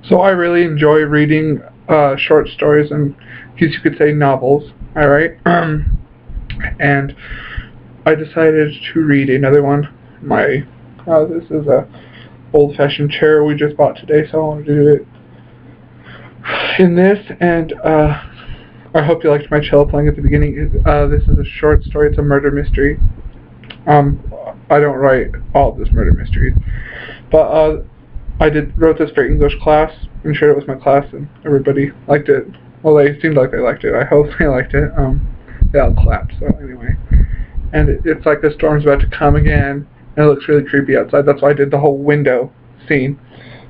So I really enjoy reading short stories and, I guess you could say, novels. All right, and I decided to read another one. This is a old-fashioned chair we just bought today, so I want to do it in this. And I hope you liked my cello playing at the beginning. This is a short story. It's a murder mystery. I don't write all of this murder mysteries, but I wrote this for English class and shared it with my class, and everybody liked it. Well, they seemed like they liked it. I hope they liked it. They all clapped. So anyway, and it's like the storm's about to come again, and it looks really creepy outside. That's why I did the whole window scene.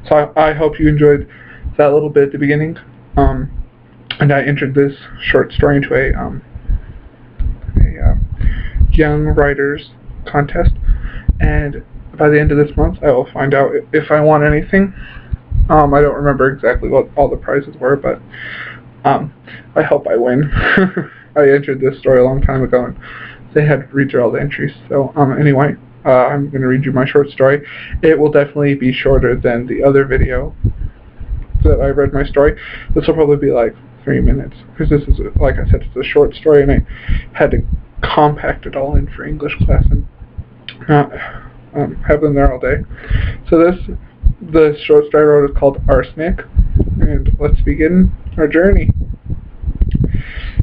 So I hope you enjoyed that little bit at the beginning. And I entered this short story into a young writers contest, and by the end of this month I will find out if I won anything. I don't remember exactly what all the prizes were, but I hope I win. I entered this story a long time ago, and they had to read through all the entries. So anyway, I'm going to read you my short story. It will definitely be shorter than the other video that I read my story. This will probably be like 3 minutes, because this is, like I said, it's a short story, and I had to compact it all in for English class and not have them there all day. So the short story I wrote is called Arsenic, and let's begin our journey.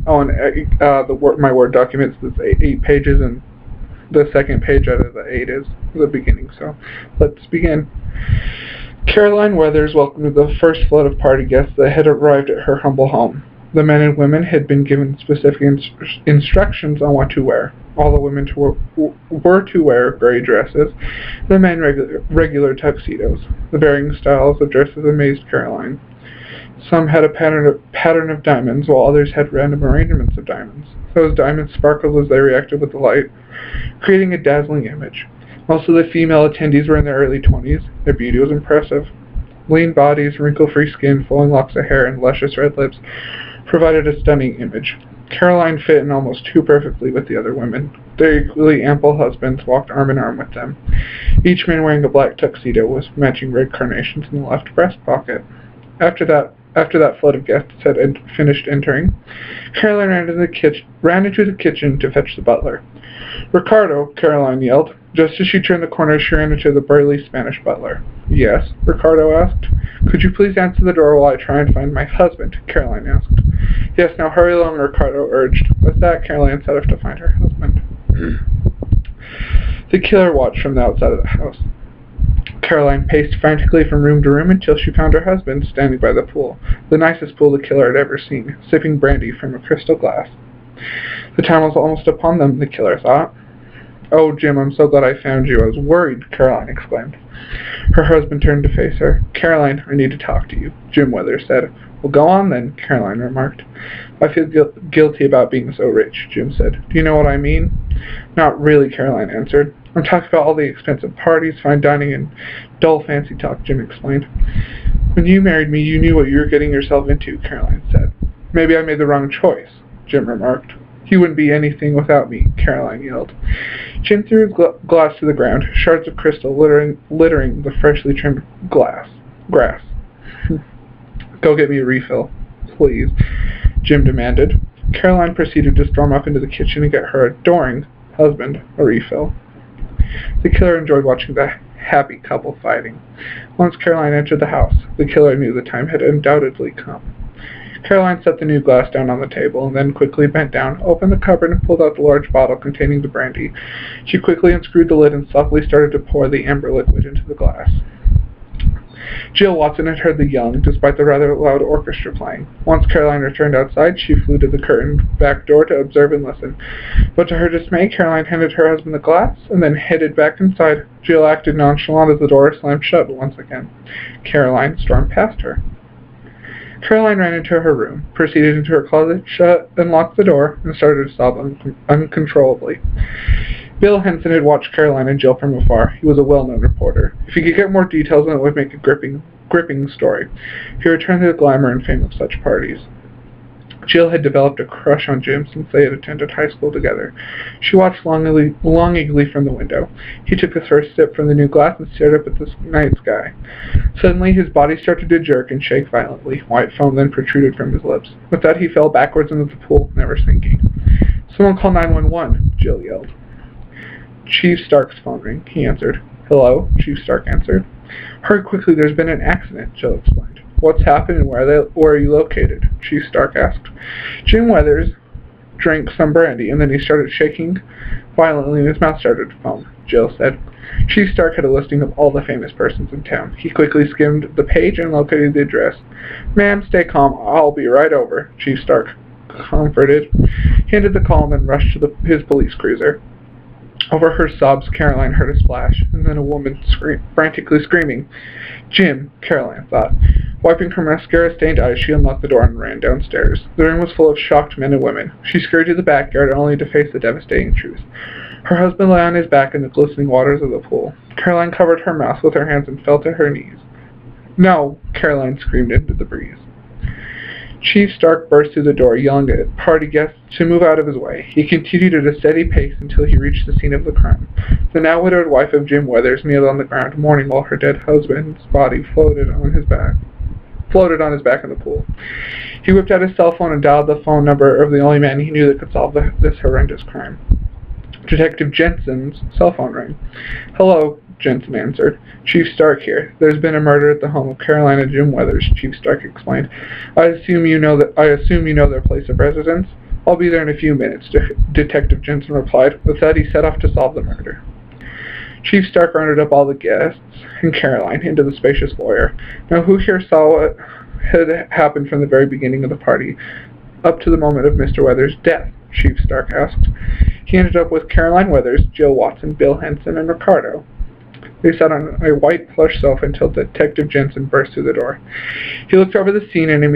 Oh, and my Word document is 8 pages, and the second page out of the 8 is the beginning. So let's begin. Caroline Weathers welcomed the first flood of party guests that had arrived at her humble home. The men and women had been given specific instructions on what to wear. All the women were to wear gray dresses, the men regular tuxedos. The varying styles of dresses amazed Caroline. Some had a pattern of diamonds, while others had random arrangements of diamonds. Those diamonds sparkled as they reacted with the light, creating a dazzling image. Most of the female attendees were in their early 20s. Their beauty was impressive. Lean bodies, wrinkle-free skin, flowing locks of hair, and luscious red lips provided a stunning image. Caroline fit in almost too perfectly with the other women. Their equally ample husbands walked arm in arm with them, each man wearing a black tuxedo with matching red carnations in the left breast pocket. After that flood of guests had finished entering, Caroline ran into the kitchen to fetch the butler. "Ricardo," Caroline yelled. Just as she turned the corner, she ran into the burly Spanish butler. "Yes?" Ricardo asked. "Could you please answer the door while I try and find my husband?" Caroline asked. "Yes, now hurry along," Ricardo urged. With that, Caroline set off to find her husband. The killer watched from the outside of the house. Caroline paced frantically from room to room until she found her husband standing by the pool, the nicest pool the killer had ever seen, sipping brandy from a crystal glass. The time was almost upon them, the killer thought. "Oh, Jim, I'm so glad I found you. I was worried," Caroline exclaimed. Her husband turned to face her. "Caroline, I need to talk to you," Jim Weathers said. "Well, go on then," Caroline remarked. "I feel guilty about being so rich," Jim said. "Do you know what I mean?" "Not really," Caroline answered. "I'm talking about all the expensive parties, fine dining, and dull fancy talk," Jim explained. "When you married me, you knew what you were getting yourself into," Caroline said. "Maybe I made the wrong choice," Jim remarked. "He wouldn't be anything without me," Caroline yelled. Jim threw his glass to the ground, shards of crystal littering the freshly trimmed grass. "Go get me a refill, please," Jim demanded. Caroline proceeded to storm up into the kitchen and get her adoring husband a refill. The killer enjoyed watching the happy couple fighting. Once Caroline entered the house, the killer knew the time had undoubtedly come. Caroline set the new glass down on the table, and then quickly bent down, opened the cupboard, and pulled out the large bottle containing the brandy. She quickly unscrewed the lid and softly started to pour the amber liquid into the glass. Jill Watson had heard the yelling, despite the rather loud orchestra playing. Once Caroline returned outside, she flew to the curtained back door to observe and listen. But to her dismay, Caroline handed her husband the glass, and then headed back inside. Jill acted nonchalant as the door slammed shut once again. Caroline stormed past her. Caroline ran into her room, proceeded into her closet, shut and locked the door, and started to sob uncontrollably. Bill Henson had watched Caroline and Jill from afar. He was a well-known reporter. If he could get more details, then it would make a gripping story. He returned to the glamour and fame of such parties. Jill had developed a crush on Jim since they had attended high school together. She watched longingly from the window. He took his first sip from the new glass and stared up at the night sky. Suddenly his body started to jerk and shake violently. White foam then protruded from his lips. With that he fell backwards into the pool, never sinking. "Someone call 911, Jill yelled. "Chief Stark's phone rang," he answered. "Hello," Chief Stark answered. "Hurry quickly, there's been an accident," Jill explained. "What's happened and where are you located?" Chief Stark asked. Jim Weathers drank some brandy, and then he started shaking violently and his mouth started to foam, Jill said. Chief Stark had a listing of all the famous persons in town. He quickly skimmed the page and located the address. "Ma'am, stay calm. I'll be right over," Chief Stark comforted. He ended the call and then rushed to his police cruiser. Over her sobs, Caroline heard a splash, and then a woman frantically screaming. "Jim," Caroline thought. Wiping her mascara-stained eyes, she unlocked the door and ran downstairs. The room was full of shocked men and women. She scurried to the backyard only to face the devastating truth. Her husband lay on his back in the glistening waters of the pool. Caroline covered her mouth with her hands and fell to her knees. "No!" Caroline screamed into the breeze. Chief Stark burst through the door, yelling at party guests to move out of his way. He continued at a steady pace until he reached the scene of the crime. The now widowed wife of Jim Weathers kneeled on the ground, mourning while her dead husband's body floated on his back in the pool. He whipped out his cell phone and dialed the phone number of the only man he knew that could solve this horrendous crime. Detective Jensen's cell phone rang. "Hello," Jensen answered. "Chief Stark here. There's been a murder at the home of Caroline and Jim Weathers," Chief Stark explained. I assume you know their place of residence." "I'll be there in a few minutes," Detective Jensen replied. With that, he set off to solve the murder. Chief Stark rounded up all the guests and Caroline into the spacious foyer. "Now, who here saw what had happened from the very beginning of the party, up to the moment of Mr. Weathers' death?" Chief Stark asked. He ended up with Caroline Weathers, Jill Watson, Bill Henson, and Ricardo. They sat on a white plush sofa until Detective Jensen burst through the door. He looked over the scene and he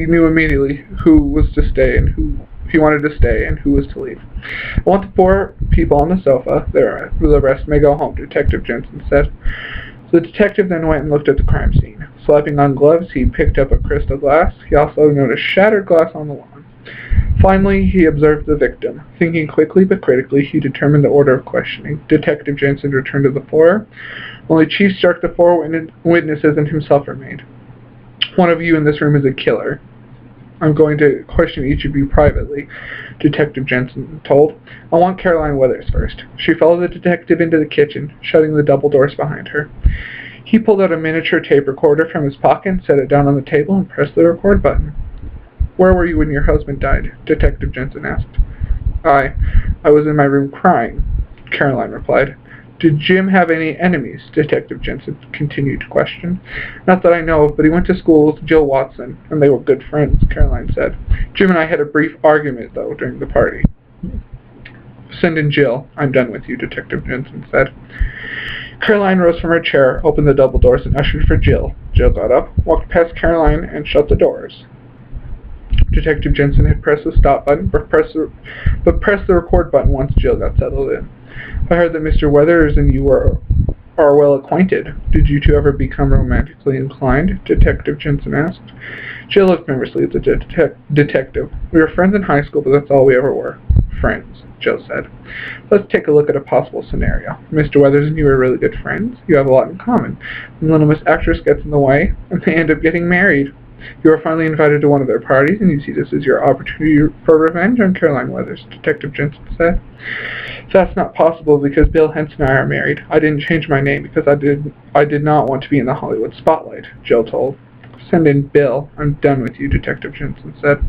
knew immediately who was to stay and who he wanted to stay and who was to leave. "I want the 4 people on the sofa. The rest may go home," Detective Jensen said. The detective then went and looked at the crime scene. Slapping on gloves, he picked up a crystal glass. He also noticed shattered glass on the lawn. Finally, he observed the victim. Thinking quickly but critically, he determined the order of questioning. Detective Jensen returned to the floor. Only Chief Stark, the 4 witnesses, and himself remained. "One of you in this room is a killer. I'm going to question each of you privately," Detective Jensen told. "I want Caroline Weathers first." She followed the detective into the kitchen, shutting the double doors behind her. He pulled out a miniature tape recorder from his pocket, set it down on the table, and pressed the record button. "Where were you when your husband died?" Detective Jensen asked. I was in my room crying," Caroline replied. "Did Jim have any enemies?" Detective Jensen continued to question. "Not that I know of, but he went to school with Jill Watson, and they were good friends," Caroline said. "Jim and I had a brief argument, though, during the party." "Send in Jill. I'm done with you," Detective Jensen said. Caroline rose from her chair, opened the double doors, and ushered for Jill. Jill got up, walked past Caroline, and shut the doors. Detective Jensen had pressed the stop button, but pressed the record button once Jill got settled in. "I heard that Mr. Weathers and you are well acquainted. Did you two ever become romantically inclined?" Detective Jensen asked. Jill looked nervously at the detective. "We were friends in high school, but that's all we ever were." "Friends," Jill said. "Let's take a look at a possible scenario. Mr. Weathers and you are really good friends. You have a lot in common. The little Miss Actress gets in the way, and they end up getting married. You are finally invited to one of their parties, and you see this as your opportunity for revenge on Caroline Weathers," Detective Jensen said. "That's not possible because Bill Henson and I are married. I didn't change my name because I did not want to be in the Hollywood spotlight," Jill told. "Send in Bill. I'm done with you," Detective Jensen said.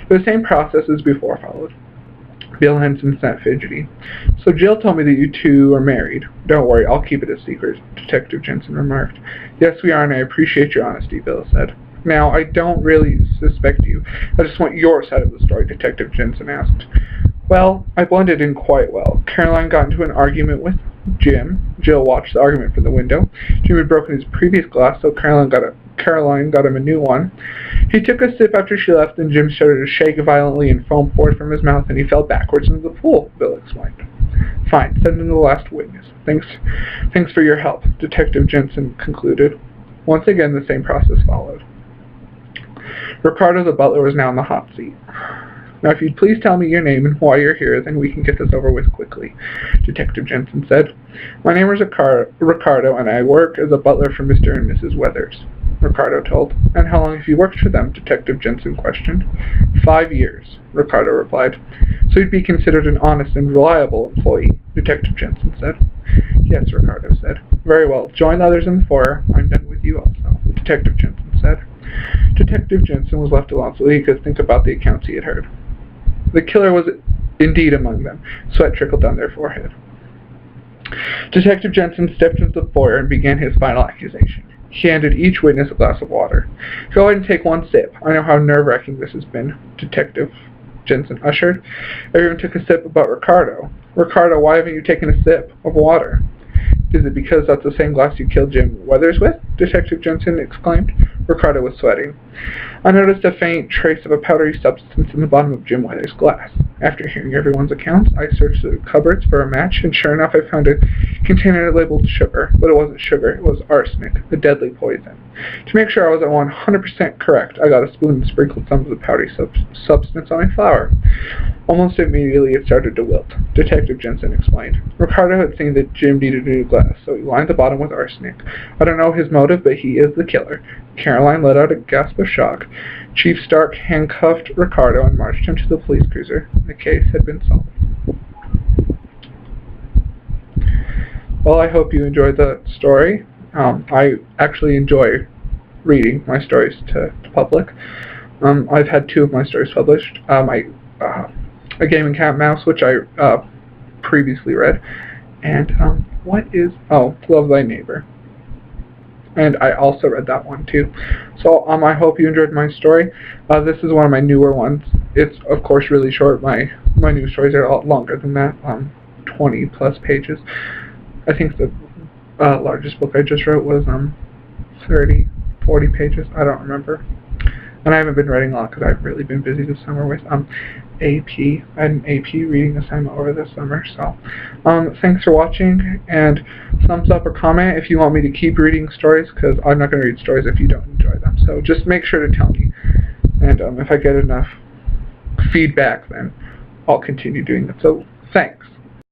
The same process as before followed. Bill Henson sat fidgety. "So Jill told me that you two are married." "Don't worry, I'll keep it a secret," Detective Jensen remarked. "Yes, we are, and I appreciate your honesty," Bill said. "Now, I don't really suspect you. I just want your side of the story," Detective Jensen asked. "Well, I blended in quite well. Caroline got into an argument with Jim. Jill watched the argument from the window. Jim had broken his previous glass, so Caroline got him a new one. He took a sip after she left, and Jim started to shake violently and foam poured from his mouth, and he fell backwards into the pool," Bill explained. "Fine, send in the last witness. Thanks for your help," Detective Jensen concluded. Once again, the same process followed. Ricardo the butler was now in the hot seat. "Now, if you'd please tell me your name and why you're here, then we can get this over with quickly," Detective Jensen said. "My name is Ricardo, and I work as a butler for Mr. and Mrs. Weathers," Ricardo told. "And how long have you worked for them?" Detective Jensen questioned. 5 years, Ricardo replied. "So you'd be considered an honest and reliable employee," Detective Jensen said. "Yes," Ricardo said. "Very well. Join the others in the foyer. I'm done with you also," Detective Jensen said. Detective Jensen was left alone so he could think about the accounts he had heard. The killer was indeed among them. Sweat trickled down their forehead. Detective Jensen stepped into the foyer and began his final accusation. He handed each witness a glass of water. "Go ahead and take one sip. I know how nerve-wracking this has been," Detective Jensen ushered. Everyone took a sip but Ricardo. "Ricardo, why haven't you taken a sip of water?" "Is it because that's the same glass you killed Jim Weathers with?" Detective Jensen exclaimed. Ricardo was sweating. "I noticed a faint trace of a powdery substance in the bottom of Jim Weathers' glass. After hearing everyone's accounts, I searched the cupboards for a match, and sure enough I found a container labeled sugar. But it wasn't sugar, it was arsenic, the deadly poison. To make sure I was at 100% correct, I got a spoon and sprinkled some of the powdery substance on my flour. Almost immediately it started to wilt," Detective Jensen explained. "Ricardo had seen that Jim needed a new glass, so he lined the bottom with arsenic. I don't know his motive, but he is the killer." Caroline let out a gasp of shock. Chief Stark handcuffed Ricardo and marched him to the police cruiser. The case had been solved. Well, I hope you enjoyed the story. I actually enjoy reading my stories to public. I've had 2 of my stories published. A Game and Cat Mouse, which I previously read, and Love Thy Neighbor. And I also read that one too. So I hope you enjoyed my story. This is one of my newer ones. It's of course really short. My new stories are a lot longer than that, 20 plus pages. I think the largest book I just wrote was 30, 40 pages. I don't remember. And I haven't been writing a lot because I've really been busy this summer with AP. I had an AP reading assignment over this summer. So thanks for watching, and thumbs up or comment if you want me to keep reading stories, because I'm not going to read stories if you don't enjoy them. So just make sure to tell me, and if I get enough feedback, then I'll continue doing it. So thanks.